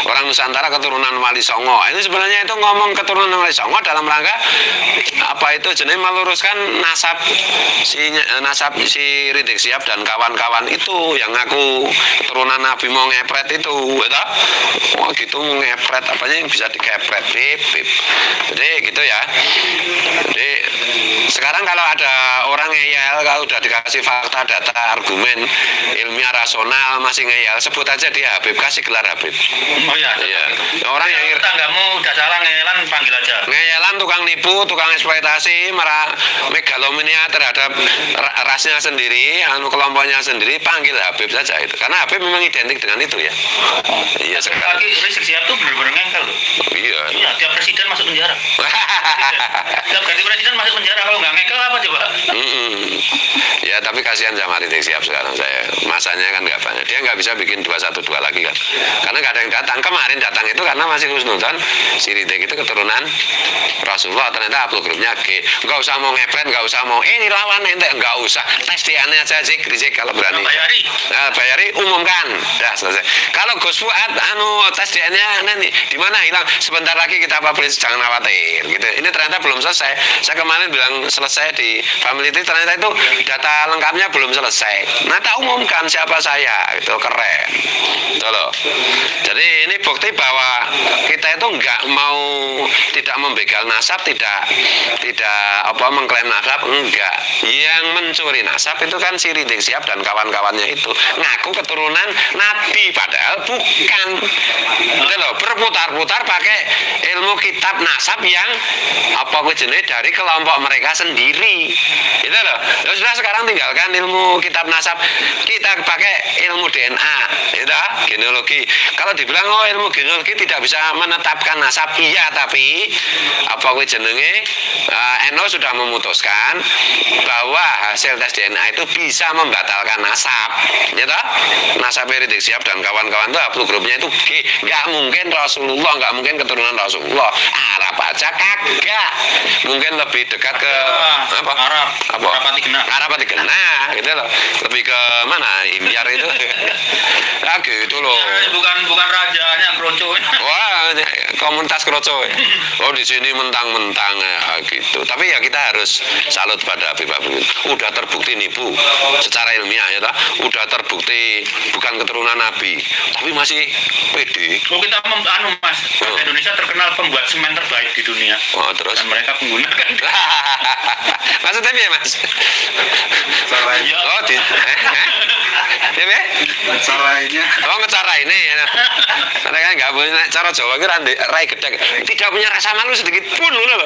orang Nusantara keturunan Wali Songo. Itu sebenarnya itu ngomong keturunan Wali Songo dalam rangka apa itu jenis meluruskan nasab si Rizik Sihab dan kawan-kawan itu yang ngaku keturunan Nabi mau ngepret itu, gitu. Oh gitu ngepret apanya yang bisa dikepret, bip. Jadi gitu ya. Jadi sekarang kalau ada orang ngeyel, kalau udah dikasih fakta, data, argumen ilmiah rasional masih ngeyel, sebut aja dia Habib, kasih gelar Habib. Oh iya. Iya. Orang yang tetanggamu udah salah ngeyelan panggil aja. Ngeyelan, tukang nipu, tukang eksploitasi, megalomania terhadap rasnya sendiri, kelompoknya sendiri, panggil Habib saja itu. Karena Habib memang identik dengan itu ya. Iya sekarang. Lagi Rizik Sihab tuh benar-benar ngengkel loh. Iya. Iya, tiap presiden masuk penjara. Tiap ganti presiden masuk penjara, kalau nggak ngengkel apa coba? Ya tapi kasihan sama Rizik Sihab sekarang saya. Masanya kan nggak banyak. Dia nggak bisa bikin 212 lagi kan. Karena nggak ada yang datang. Kemarin datang itu karena masih husnudzon si Rizik itu keturunan Rasulullah. Ternyata upload grupnya G. Nggak usah mau ngepret, nggak usah mau ini lawan ente, nggak usah. Tes DNA aja Rizik kalau berani. Bayari. Nah, bayari umumkan. Dah selesai. Kalau Gus Fuad tes DNA nanti di mana hilang? Sebentar lagi kita publish, jangan khawatir gitu. Ini ternyata belum selesai. Saya kemarin bilang selesai di Family Tree, ternyata itu data lengkapnya belum selesai. Nah, tak umumkan siapa saya, itu keren. Tuh loh. Jadi ini bukti bahwa kita itu nggak mau tidak membegal nasab, tidak mengklaim nasab, enggak. Yang mencuri nasab itu kan si Rizik Sihab dan kawan-kawannya itu ngaku keturunan Nabi padahal bukan. Itu loh, berputar-putar pakai ilmu kitab nasab yang jenis dari kelompok mereka sendiri. Itu loh. Ya sudah, sekarang tinggalkan ilmu kitab nasab, kita pakai ilmu DNA, itu genealogi. Kalau dibilang ilmu genealogi tidak bisa menetapkan nasab, iya, tapi NO sudah memutuskan bahwa hasil tes DNA itu bisa membatalkan nasab, gitu. Nasab Rizik Sihab dan kawan-kawan itu upload grupnya itu G, nggak mungkin Rasulullah, nggak mungkin keturunan Rasulullah. Arab aja kagak, mungkin lebih dekat ke apa? Arab. Apa? Arab Kena, gitu loh. Lebih ke mana? Imyar itu. Ah gitu loh. Bukan rajanya Kroco. Wah, komunitas Kroco. Oh di sini mentang-mentang ya, gitu. Tapi ya kita harus salut pada Habib. Udah terbukti nipu secara ilmiah ya, udah terbukti bukan keturunan Nabi, tapi masih pede. Oh kita Mas, Indonesia terkenal pembuat semen terbaik di dunia. Oh terus? Dan mereka menggunakan. Maksudnya ya Mas? Caranya. Oh di. Ya? Caranya. Oh ngecara ini ya. Karena kan nggak punya cara Jawa kira rai gedek, tidak punya rasa malu sedikit pun loh.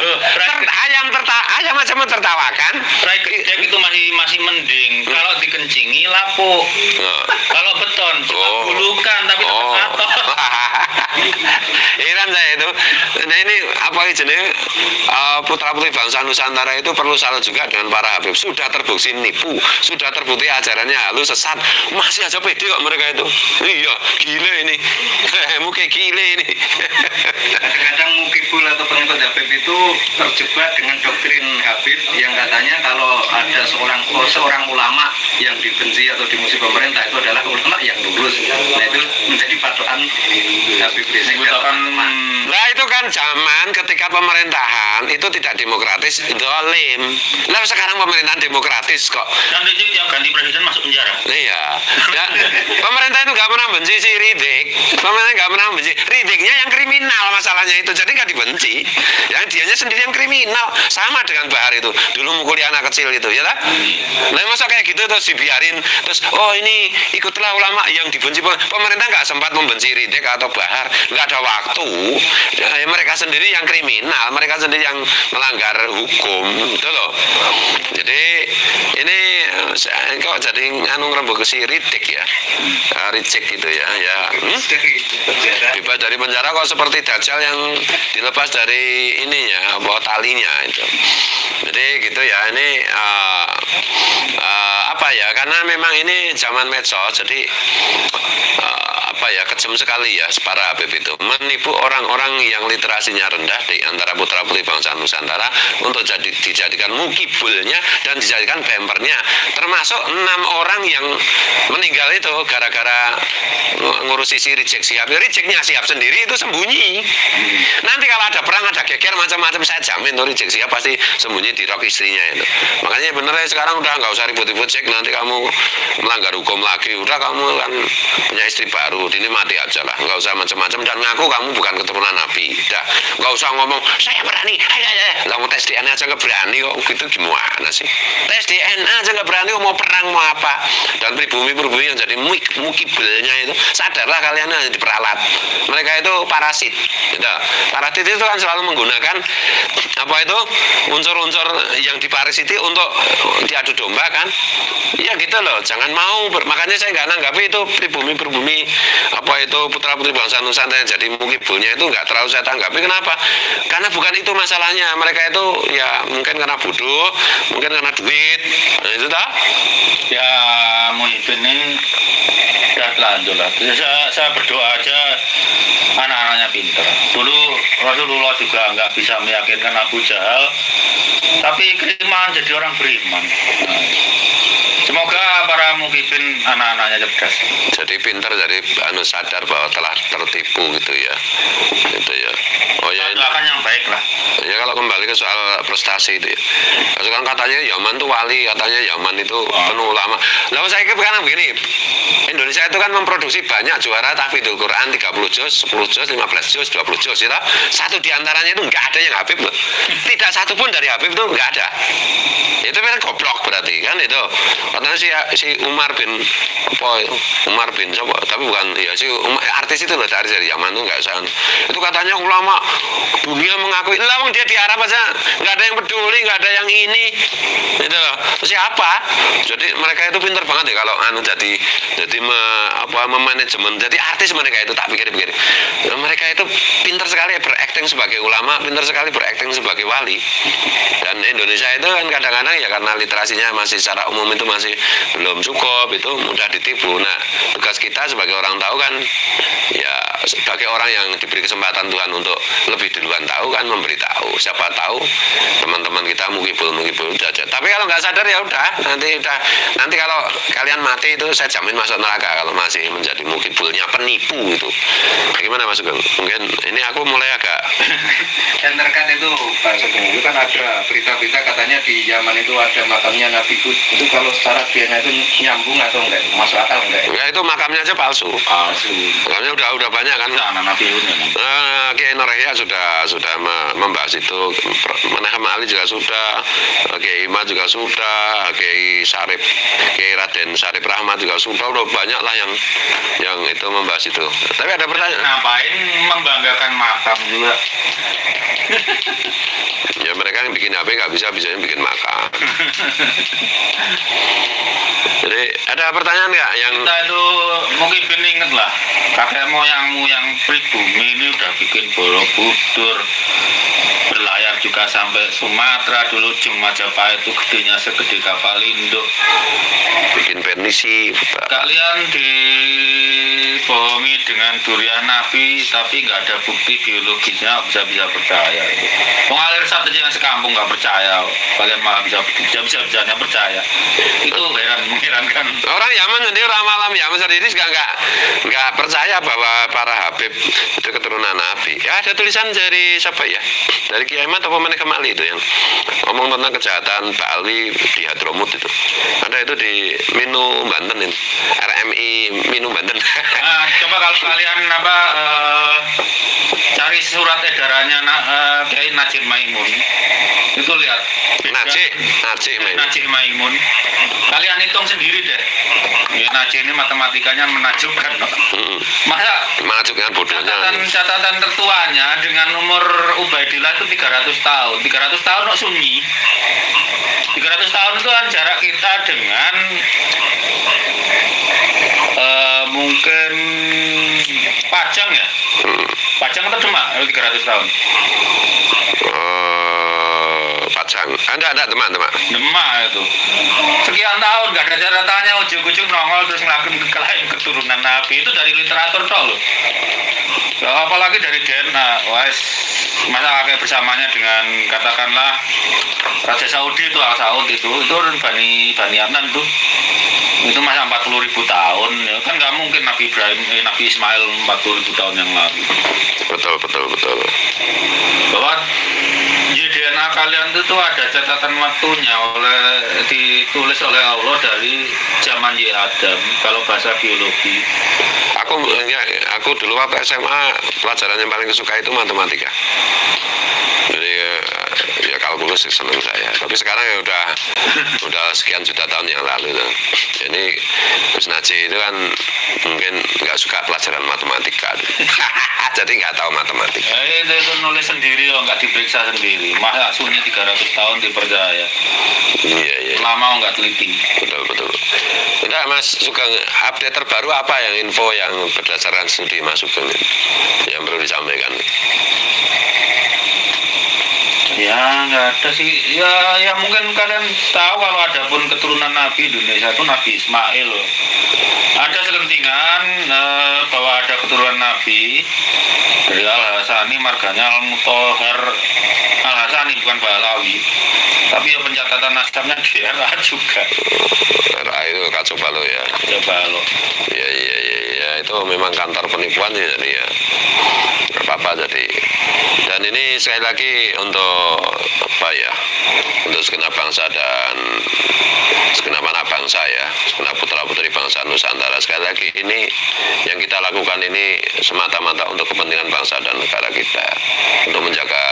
Ayam aja mentertawakan. Rai gedek itu masih mending. Kalau dikencingi lapuk. Kalau beton cuma bulukan tapi tetap Heran saya itu. Nah ini apa jenis putra-putri bangsa Nusantara itu perlu salut juga dengan para Habib. Sudah terbukti nipu, sudah terbukti ajarannya halus, sesat, masih aja pede kok mereka itu. Iya, gile ini. Mungkin gile ini. Kadang-kadang mukibul atau pengikut Habib itu terjebak dengan doktrin Habib yang katanya kalau ada seorang ulama yang dibenci atau dimusuhi pemerintah itu adalah ulama yang lurus. Nah itu menjadi patokan Habib Rizik. Nah itu kan zaman ketika pemerintahan itu tidak demokratis, dolim. Lah sekarang pemerintahan demokratis kok. Dan Rizik tiap ganti presiden masuk penjara. Iya. Ya, pemerintah itu nggak pernah benci si Rizik. Pemerintah nggak pernah benci. Riziknya yang kriminal masalahnya itu, jadi nggak dibenci. Yang dianya sendiri yang kriminal. Sama dengan Bahar itu. Dulu mukuli anak kecil itu, ya tak? Nah masa kayak gitu terus dibiarin, terus ini ikutlah ulama yang dibenci. Pemerintah nggak sempat membenci Rizik atau Bahar, nggak ada waktu. Mereka sendiri yang kriminal, mereka sendiri yang melanggar hukum, itu loh. Jadi ini kok jadi ngerembuk ke si Rizik ya, Rizik gitu ya, bebas dari penjara kok seperti Dajjal yang dilepas dari ininya, bawa talinya itu. Jadi gitu ya, ini apa ya? Karena memang ini zaman medsos, jadi kejam sekali ya para Habib itu menipu orang-orang yang literasinya rendah di antara putra-putri bangsa Nusantara untuk dijadikan mukibulnya dan dijadikan bempernya, termasuk 6 orang yang meninggal itu gara-gara ngurusi si Rizik Sihab. Riziknya Sihab sendiri itu sembunyi. Nanti kalau ada perang, ada geger macam-macam, saya jamin tuh Rizik Sihab pasti sembunyi di rok istrinya itu. Makanya bener ya sekarang udah nggak usah ribut-ribut, cek nanti kamu melanggar hukum lagi, udah kamu kan punya istri baru, ini mati aja lah, nggak usah macam-macam dan ngaku kamu bukan keturunan Nabi. Udah nggak usah ngomong saya berani, lah mau tes DNA aja nggak berani kok, gitu gimana sih? Tes DNA aja nggak berani, mau perang mau apa? Dan pribumi-pribumi yang jadi mukibelnya itu, sadarlah kalian hanya diperalat. Mereka itu parasit. Gitu. Parasit itu kan selalu menggunakan unsur-unsur yang diparasiti untuk diadu domba kan? Ya gitu loh, jangan mau. Makanya saya nggak nanggapi itu pribumi-pribumi putra-putri bangsa Nusantara yang jadi mukibelnya itu nggak terlalu saya tanggapi. Kenapa? Karena bukan itu masalahnya. Mereka itu ya mungkin karena bodoh, mungkin karena duit. Nah itu tak? Ya Muhyiddin ini sudah telanjur lah. Saya berdoa aja anak-anaknya pinter. Dulu Rasulullah juga nggak bisa meyakinkan Abu Jahal, tapi keimanan jadi orang beriman. Semoga para mukibin anak-anaknya cerdas. Jadi pintar, jadi sadar bahwa telah tertipu gitu ya. Gitu ya. Oh ya, doakan yang baik lah. Ya kalau kembali ke soal prestasi itu ya. Sekarang katanya Yaman tuh wali, katanya Yaman itu penuh ulama. Lalu saya kira begini, Indonesia itu kan memproduksi banyak juara tahfidzul Quran 30 juz, 10 juz, 15 juz, 20 juz ya. Satu diantaranya itu nggak ada yang Habib loh. Tidak satu pun dari Habib itu nggak ada. Itu memang goblok berarti kan itu. Katanya si Umar bin siapa? Tapi bukan ya artis itu loh dari Yaman tuh nggak usah. Itu katanya ulama dunia mengakui, lah dia di Arab aja nggak ada yang peduli, nggak ada yang ini, gitu loh. Siapa? Jadi mereka itu pintar banget ya kalau jadi memanajemen, jadi artis mereka itu tak pikir-pikir. Mereka itu pintar sekali berakting sebagai ulama, pintar sekali berakting sebagai wali. Dan Indonesia itu kan kadang-kadang ya karena literasinya masih secara umum itu masih belum cukup, itu mudah ditipu. Nah, tugas kita sebagai orang tahu kan, ya sebagai orang yang diberi kesempatan Tuhan untuk lebih duluan tahu kan memberitahu. Siapa tahu teman-teman kita mukibul aja. Tapi kalau nggak sadar ya udah, nanti kalau kalian mati itu saya jamin masuk neraka kalau masih menjadi mukibulnya penipu itu. Bagaimana Mas Sugeng? Mungkin ini aku mulai agak yang terkait itu Pak Sugeng, itu kan ada berita-berita katanya di Yaman itu ada makamnya Nabi Hud. Itu kalau secara biaya itu nyambung atau enggak? Masuk akal enggak? Ya itu makamnya aja palsu. Makamnya udah banyak kan. Anak Nabi Hud. Kiai Nur Yahya sudah membahas itu. Menahem Ali juga sudah, Kiai Imam juga sudah, Kiai Raden Syarif Rahmat juga sudah banyak lah yang itu membahas itu. Tapi ada pertanyaan. Ngapain membanggakan makam juga? Ya mereka yang bikin HP nggak bisa yang bikin makam. Jadi ada pertanyaan nggak yang kita itu mungkin inget lah, kakek moyangmu yang pribumi ini udah bikin Borobudur, berlayar juga sampai Sumatera, dulu Jung Majapahit itu gedenya segede kapal induk, bikin petisi. Kalian dibohongi dengan durian Nabi tapi nggak ada bukti biologisnya, bisa percaya. Pengalir satu aja yang sekampung nggak percaya, kalian malah bisa percaya. Itu mengherankan. Orang Yaman sendiri, orang malam Yaman sendiri juga nggak percaya bahwa para Habib itu keturunan Nabi. Ya ada tulisan dari siapa ya? Dari Kiai Ahmad atau Menek Kemali itu yang ngomong tentang kejahatan Bali di Hadramut itu. Ada itu di Minu Banten itu. RMI Minu Banten. Nah, coba kalau kalian cari surat edarannya Kiai Najib Maimun. Itu lihat. Najib Maimun. Kalian hitung sendiri deh. Ya, Najib ini matematikanya menakjubkan. Masa menakjubkan bodohnya. Catatan tertuanya dengan umur Ubaidillah itu 300 tahun. 300 tahun kok sunyi. 300 tahun itu kan jarak kita dengan mungkin Pajang ya. Pajang atau Demak 300 tahun. Anda teman-teman. Demak itu. Sekian tahun gak ada catatannya, ujung-ujung nongol terus ngelakuin kekelahiran keturunan Nabi itu dari literatur toh loh. Apalagi dari DNA, masa kayak bersamanya dengan katakanlah Raja Saudi itu Al Saud itu Bani Adnan tuh itu masa 40.000 tahun ya kan nggak mungkin Nabi Ismail 40.000 tahun yang lalu. Betul. Bahwa di DNA kalian itu ada catatan waktunya ditulis oleh Allah dari zaman Adam kalau bahasa biologi. Aku dulu waktu SMA pelajaran yang paling suka itu matematika. Jadi ya kalkulus senang saya. Tapi sekarang ya udah sekian juta tahun yang lalu tuh. Ini Gus Naji itu kan mungkin nggak suka pelajaran matematika. Jadi nggak tahu matematika. Itu nulis sendiri nggak diperiksa sendiri. Masa sunyi 300 tahun dipercaya. Iya. Lama nggak teliti. Betul. Enggak Mas, suka update terbaru apa yang info yang berdasarkan studi Mas Sugeng yang perlu disampaikan? Ya nggak ada sih. Ya mungkin kalian tahu kalau ada pun keturunan Nabi Indonesia itu Nabi Ismail. Ada selentingan bahwa ada keturunan Nabi dari Al-Hasani, marganya Al-Mutahhar Al-Hasani bukan Balawi. Tapi ya pencatatan nasabnya di RA juga. RA itu kacau balau ya. Kacau balau. Ya itu memang kantor penipuan ya, jadi ya nggak apa-apa jadi. Dan ini sekali lagi untuk untuk segenap bangsa dan segenap anak bangsa ya, segenap putra-putri bangsa Nusantara. Sekali lagi ini yang kita lakukan ini semata-mata untuk kepentingan bangsa dan negara kita, untuk menjaga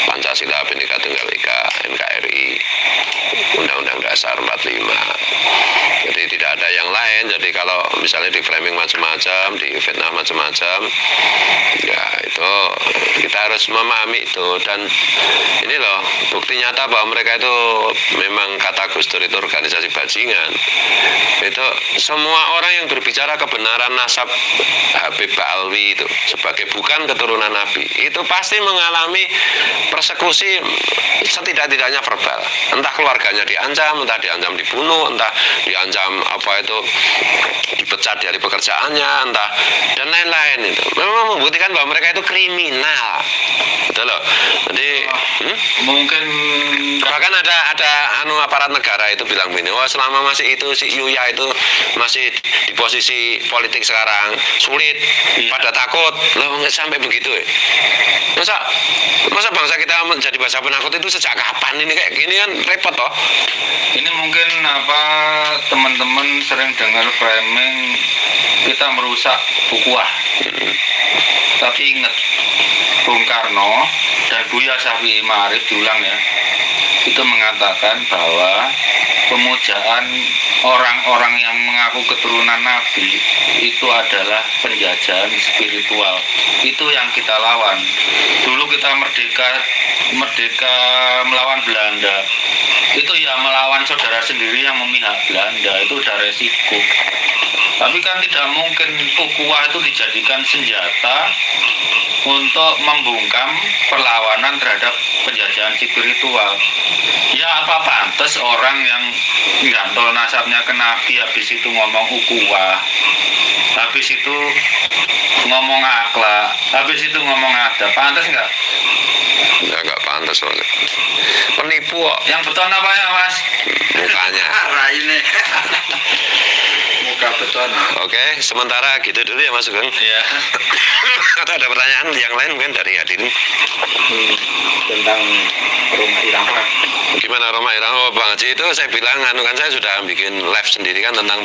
Pancasila, Bhinneka Tunggal Ika, NKRI, Undang-Undang Dasar 45. Jadi tidak ada yang lain. Jadi kalau misalnya di framing macam-macam, di fitnah macam-macam, ya itu kita harus memahami itu. Dan ini loh bukti nyata bahwa mereka itu memang kata Gus Dur itu organisasi bajingan. Itu semua orang yang berbicara kebenaran nasab Habib Ba'alwi itu sebagai bukan keturunan Nabi itu pasti mengalami persekusi setidak-tidaknya verbal. Entah keluarganya diancam, entah diancam dibunuh, entah diancam dipecat dari pekerjaannya, entah dan lain-lain. Itu memang membuktikan bahwa mereka itu kriminal. Betul loh. Jadi mungkin bahkan ada aparat negara itu bilang begini, selama masih itu si Yuya itu masih di posisi politik sekarang sulit, pada takut loh sampai begitu ya. Masa bangsa kita menjadi bangsa penakut itu sejak kapan? Ini kayak gini kan repot toh. Ini mungkin teman-teman sering dengar framing kita merusak ukhuwah. Tapi ingat Bung Karno dan Buya Syafi'i Ma'arif diulang ya, itu mengatakan bahwa pemujaan orang-orang yang mengaku keturunan Nabi itu adalah penjajahan spiritual. Itu yang kita lawan. Dulu kita merdeka melawan Belanda, itu ya melawan saudara sendiri yang memihak Belanda, itu udah resiko. Tapi kan tidak mungkin ukhuwah itu dijadikan senjata untuk membungkam perlawanan terhadap penjajahan spiritual. Ya apa pantas orang yang gantol nasabnya ke Nabi habis itu ngomong ukhuwah, habis itu ngomong akhlak, habis itu ngomong adab, pantas nggak? Nggak pantas Mas. Penipu kok. Yang beton apa ya Mas? Mukanya. Ini muka beton. Oke, sementara gitu dulu ya Mas Sugeng. Iya. Atau ada pertanyaan yang lain mungkin dari hadirin? Tentang rumah irama. Gimana rumah irama? Bang Haji itu saya bilang, kan saya sudah bikin live sendiri kan tentang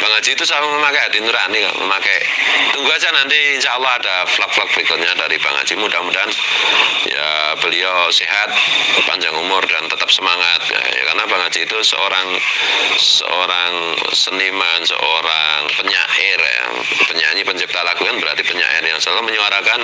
Bang Haji itu selalu memakai hati nurani, memakai. Tunggu aja nanti insya Allah ada vlog-vlog berikutnya dari Bang Haji. Mudah-mudahan ya beliau sehat, panjang umur dan tetap semangat. Ya, karena Bang Haji itu seorang seniman, dengan seorang penyair ya, penyanyi pencipta lagu kan berarti penyair yang selalu menyuarakan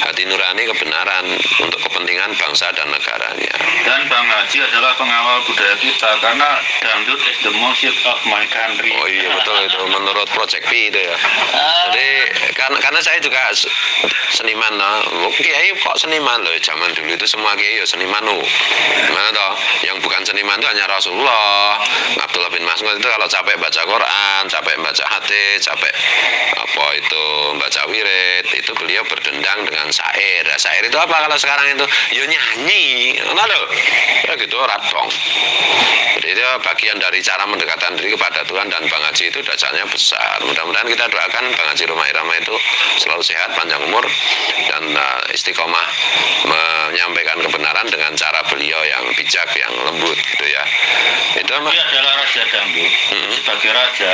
hati nurani kebenaran untuk kepentingan bangsa dan negaranya. Dan Bang Haji adalah pengawal budaya kita karena dangdut is the music of my country. Oh iya betul itu menurut Project P itu ya. Jadi karena saya juga seniman loh. Kiai kok seniman loh, zaman dulu itu semua kiai ya seniman loh. Gimana toh? Yang bukan seniman itu hanya Rasulullah, Abdullah bin Mas'ud itu kalau capek baca Quran, capek baca hadis, capek apa itu baca wirid, itu beliau berdendang dengan syair. Nah, syair itu apa kalau sekarang itu? Yo nyanyi, nah loh, ya gitu ratong. Jadi itu bagian dari cara mendekatkan diri kepada Tuhan, dan Bang Haji itu dasarnya besar. Mudah-mudahan kita doakan Bang Haji Roma Irama itu selalu sehat, panjang umur, dan istiqomah menyampaikan kebenaran dengan cara beliau yang bijak, yang lembut gitu ya. Itu dia adalah raja dangdut. Sebagai raja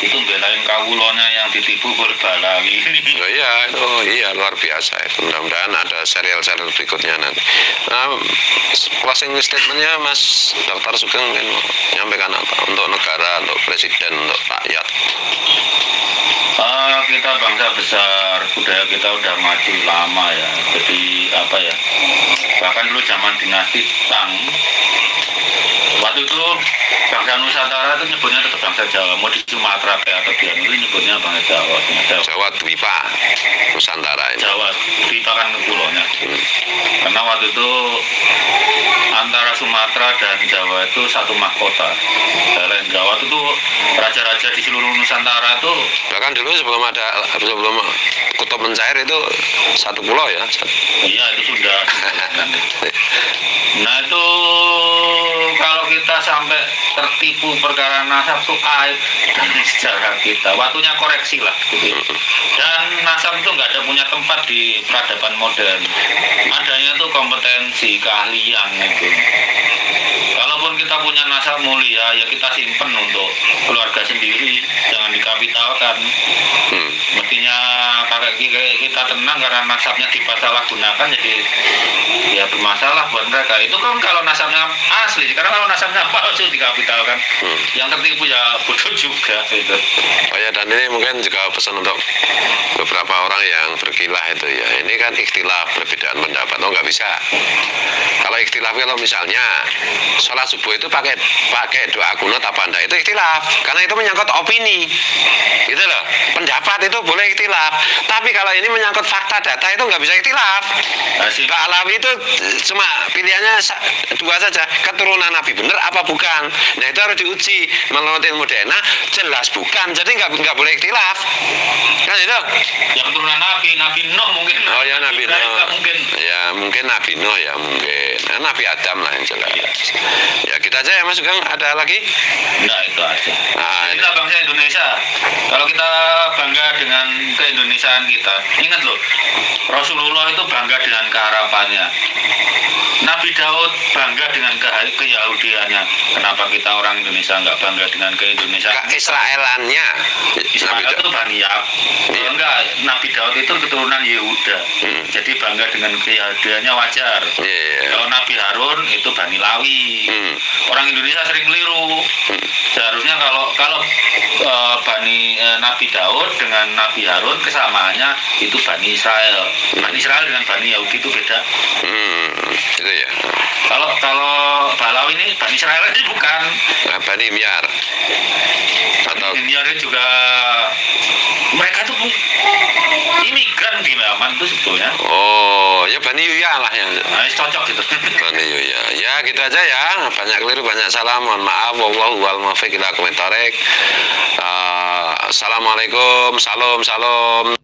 itu belain kawulonya yang ditipu oleh Balawi ini. Oh iya, itu iya luar biasa itu. Mudah-mudahan ada serial-serial berikutnya nanti. Closing statementnya Mas Dr. Sugeng mungkin menyampaikan apa untuk negara, untuk presiden, untuk rakyat? Kita bangsa besar, budaya kita udah maju lama ya. Jadi apa ya? Bahkan dulu zaman dinasti Tang, waktu itu bangsa Nusantara itu nyebutnya tetap bangsa Jawa. Mau di Sumatera kayak atau di itu nyebutnya bangsa Jawa. Jawa Dwipa Nusantara ini. Jawa Dwipa kan pulaunya. Karena waktu itu antara Sumatera dan Jawa itu satu mahkota. Selain Jawa itu raja-raja di seluruh Nusantara itu. Bahkan dulu sebelum kutub mencair itu satu pulau ya. Iya itu sudah. Nah itu kalau kita sampai tertipu perkara nasab itu aib dari sejarah kita. Waktunya koreksi lah gitu. Dan nasab itu nggak ada punya tempat di peradaban modern. Adanya tuh kompetensi, keahlian itu. Kalaupun kita punya nasab mulia ya kita simpen untuk keluarga sendiri, jangan dikapitalkan. Mestinya kakek kita tenang karena nasabnya disalahgunakan, jadi ya bermasalah buat mereka. Itu kan kalau nasabnya asli, sekarang kalau nasabnya palsu dikapitalkan, yang tertipu ya bodoh juga itu. Oh ya, dan ini mungkin juga pesan untuk beberapa orang yang berkilah itu ya. Ini kan ikhtilaf, perbedaan pendapat. Oh nggak bisa. Kalau ikhtilaf, kalau misalnya sholat subuh itu pakai doa kunut apa enggak, itu ikhtilaf. Karena itu menyangkut opini, gitu loh. Pendapat itu boleh ikhtilaf. Tapi kalau ini menyangkut fakta data itu nggak bisa ikhtilaf. Pak Alawi itu cuma pilihannya dua saja, keturunan Nabi benar apa bukan. Nah itu harus diuji menurut ilmu DNA, jelas bukan. Jadi nggak boleh ikhtilaf. Kan itu? Ya keturunan Nabi Nuh mungkin. Oh ya Nabi Nuh. Mungkin. Ya mungkin Nabi Nuh ya mungkin. Nah, Nabi Adam lah yang jelas. Ya kita aja ya Mas Sugeng, ada lagi? Enggak, itu aja. Nah, kita bangsa Indonesia. Kalau kita bangga dengan keindonesiaan kita, ingat loh, Rasulullah itu bangga dengan keharapannya. Nabi Daud bangga dengan keyahudiannya. Kenapa kita orang Indonesia nggak bangga dengan keindonesiaan? Keisraelannya. Ismail itu Bani Yab. Kalau enggak, Nabi Daud itu keturunan Yehuda. Jadi bangga dengan keyahudiannya wajar. Kalau Nabi Harun itu Bani Lawi. Orang Indonesia sering keliru. Seharusnya kalau Nabi Daud dengan Nabi Harun kesamaannya itu Bani Israel. Bani Israel dengan Bani Yahudi itu beda. Itu ya. Kalau Balawi ini Bani Israel ini bukan. Bani Myar. Atau Myar juga mereka tuh imigran di Yaman itu sebetulnya. Oh, ya Bani Yuya lah yang. Nah, cocok gitu. Bani Yuya. Ya gitu aja ya. Banyak keliru, banyak salah. Mohon maaf. Wallahu wal muwaffiq ila aqwamit thoriq. Assalamualaikum. Salam.